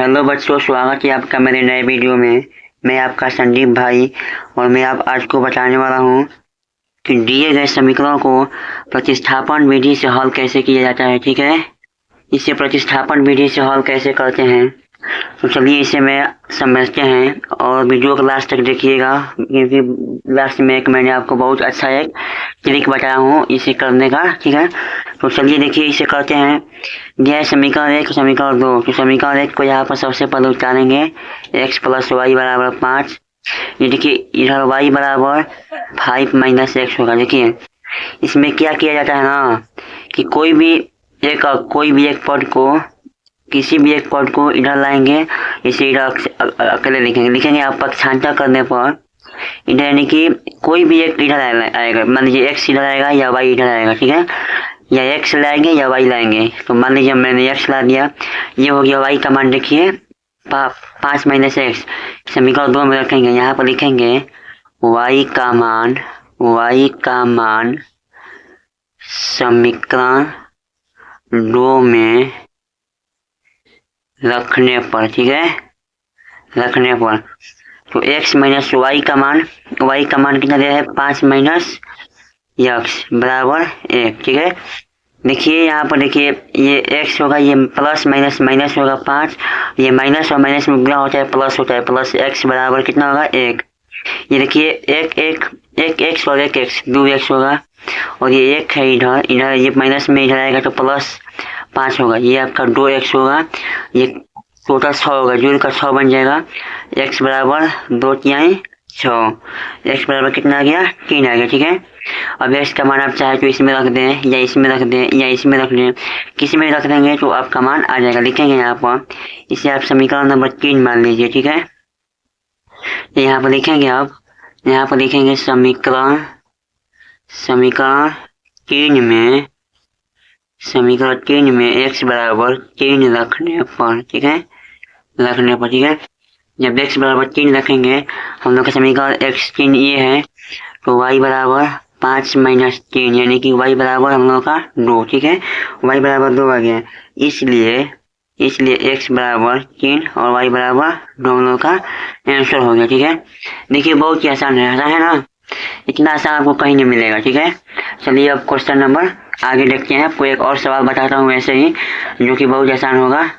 Hello बच्चों, स्वागत है आपका मेरे नए वीडियो में। मैं आपका संदीप भाई और मैं आप आज को बताने वाला हूँ कि दिए गए समीकरणों को प्रतिस्थापन विधि से हल कैसे किया जाता है। ठीक है, इसे प्रतिस्थापन विधि से हल कैसे करते हैं तो चलिए इसे मैं समझते हैं और वीडियो को लास्ट तक देखिएगा, क्योंकि लास्ट में मैंने आपको बहुत अच्छा एक ट्रिक बताया हूँ इसे करने का। ठीक है, तो चलिए देखिए इसे करते हैं। यह समीकरण 1 समीकरण 2, तो समीकरण 1 को यहाँ पर सबसे पहले उतारेंगे। x प्लस वाई बराबर 5। ये देखिए इधर y बराबर 5 माइनस एक्स होगा। देखिए इसमें क्या किया जाता है ना कि कोई भी एक पद को किसी भी एक पद को इधर लाएंगे, इसे इधर अकेले लिखेंगे आप पक्षांतर करने पर इधर, यानी कि कोई भी एक इधर आएगा। मान लीजिए x इधर आएगा या y इधर आएगा। ठीक है, या x लाएंगे या y लाएंगे। तो मान लीजिए मैंने x ला दिया, ये हो गया y का मान। देखिए 5 माइनस एक्स समीकरण 2 में रखेंगे। यहाँ पर लिखेंगे y का मान समीकरण 2 में रखने पर। ठीक है, रखने पर तो x माइनस y का मान कितना दिया है 5 माइनस x बराबर 1। ठीक है, देखिए यहाँ पर देखिए ये x होगा, ये प्लस माइनस माइनस होगा 5, ये माइनस और माइनस में गुणा होता है प्लस होता है, प्लस x बराबर कितना होगा 1। ये देखिए एक x और एक x 2x होगा, और ये 1 है इधर ये माइनस में इधर आएगा तो प्लस 5 होगा, ये आपका 2x होगा, ये टोटल 6 होगा, जोड़ का 6 बन जाएगा। x बराबर 2 तिहाई 6, x बराबर कितना आ गया 3 आ गया। ठीक है, अब x का मान आप चाहे तो इसमें रख दें या इसमें रख दें या इसमें रख दें, किसी में रख देंगे तो आपका मान आ जाएगा। लिखेंगे यहाँ पर, इसे आप समीकरण नंबर 3 मान लीजिए। ठीक है, यहाँ पर लिखेंगे आप, यहाँ पर लिखेंगे समीकरण 3 में x बराबर 3 रखने पर। ठीक है, ठीक है, जब x बराबर 3 रखेंगे हम लोग का समीकरण x3 ये है, तो y बराबर 5 माइनस 3, यानी कि y बराबर हम लोग का 2। ठीक है, y बराबर 2 आ गया, इसलिए x बराबर 3 और y बराबर 2 हम लोग का आंसर हो गया। ठीक है, देखिए बहुत ही आसान है ना, इतना आसान आपको कहीं नहीं मिलेगा। ठीक है, चलिए अब क्वेश्चन नंबर आगे देखते हैं। आपको एक और सवाल बताता हूँ ऐसे ही, जो कि बहुत आसान होगा।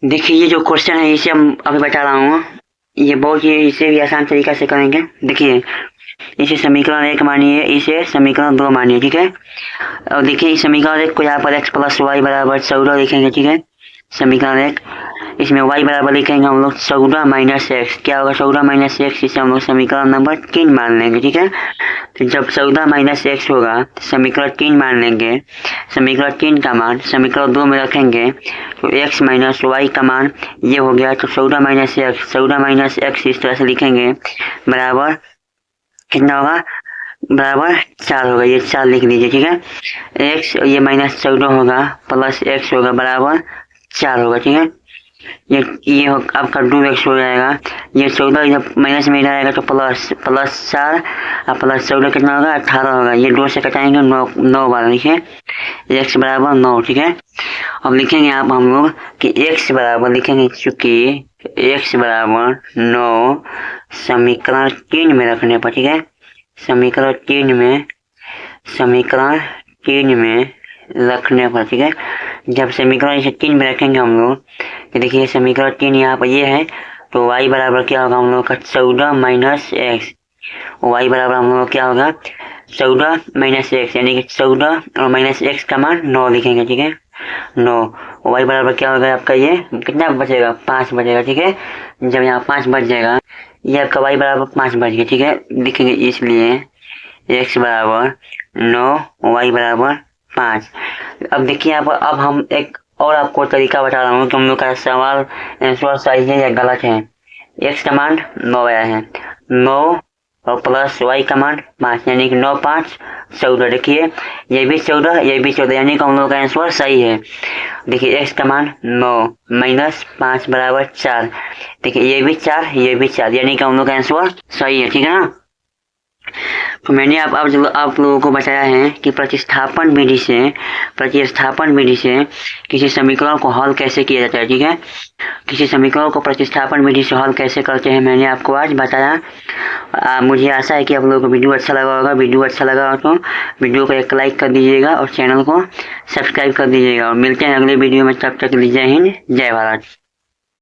देखिए ये जो क्वेश्चन है इसे हम अभी बता रहा हूँ, ये बहुत ही इसे भी आसान तरीका से करेंगे। देखिए इसे समीकरण 1 मानिए, इसे समीकरण 2 मानिए। ठीक है, और देखिए इस समीकरण 1 को यहाँ पर x प्लस वाई बराबर 14 लिखेंगे। ठीक है, समीकरण 1 इसमें y बराबर लिखेंगे हम लोग 14 माइनस एक्स। क्या होगा 14 माइनस एक्स, इसे हम लोग समीकरण नंबर 3 मान लेंगे। ठीक है, तो जब 14 माइनस एक्स होगा समीकरण 3 मान लेंगे, समीकरण 3 का मान समीकरण 2 में रखेंगे तो x माइनस वाई का मान ये हो गया, तो 14 माइनस एक्स इस तरह से लिखेंगे बराबर कितना होगा, बराबर 4 होगा, ये 4 लिख दीजिए। ठीक है, x ये माइनस 14 होगा प्लस x होगा बराबर 4 होगा। ठीक है, ये आपका 2x हो जाएगा, ये 14 जब माइनस में इधर आएगा तो प्लस 4 और प्लस 14 कितना होगा 18 होगा, ये 2 से कटाएंगे 9 बार। लिखे x बराबर 9। ठीक है, अब लिखेंगे यहाँ पर हम लोग कि x बराबर लिखेंगे, चूंकि x बराबर 9 समीकरण 3 में रखने पर। ठीक है, समीकरण 3 में रखने पर। ठीक है, जब समीकरण इसे 3 में रखेंगे हम लोग, तो देखिए समीकरण 3 यहाँ पर ये है, तो y बराबर क्या होगा हम लोग का 14 माइनस एक्स। y बराबर हम लोग क्या होगा 14 माइनस एक्स, यानी कि 14 और माइनस एक्स का मान 9 लिखेंगे। ठीक है, 9 y बराबर क्या होगा आपका, ये कितना बचेगा 5 बचेगा। ठीक है, जब यहाँ 5 बच जाएगा, ये आपका y बराबर 5 बच गया। ठीक है, लिखेंगे इसलिए x बराबर 9 y बराबर 5। अब देखिए यहाँ पर, अब हम एक और आपको तरीका बता रहा हूँ कि हम लोग का सवाल आंसर सही है या गलत है। x का मान 9 आया है, 9 और प्लस y का मान 5, यानी कि 9 5 14। देखिए ये भी 14 यानी कि हम लोग का आंसर सही है। देखिए x का मान 9 माइनस 5 बराबर 4। देखिए ये भी 4 यानी कि हम लोग का आंसर सही है। ठीक है ना, तो मैंने आप लोगों को बताया है कि प्रतिस्थापन विधि से किसी समीकरण को हल कैसे किया जाता है। ठीक है, किसी समीकरण को प्रतिस्थापन विधि से हल कैसे करते हैं मैंने आपको आज बताया। मुझे आशा है कि आप लोगों को वीडियो अच्छा लगा होगा। वीडियो अच्छा लगा हो तो वीडियो को एक लाइक कर दीजिएगा और चैनल को सब्सक्राइब कर दीजिएगा। और मिलते हैं अगले वीडियो में, तब तक जय हिंद, जय भारत।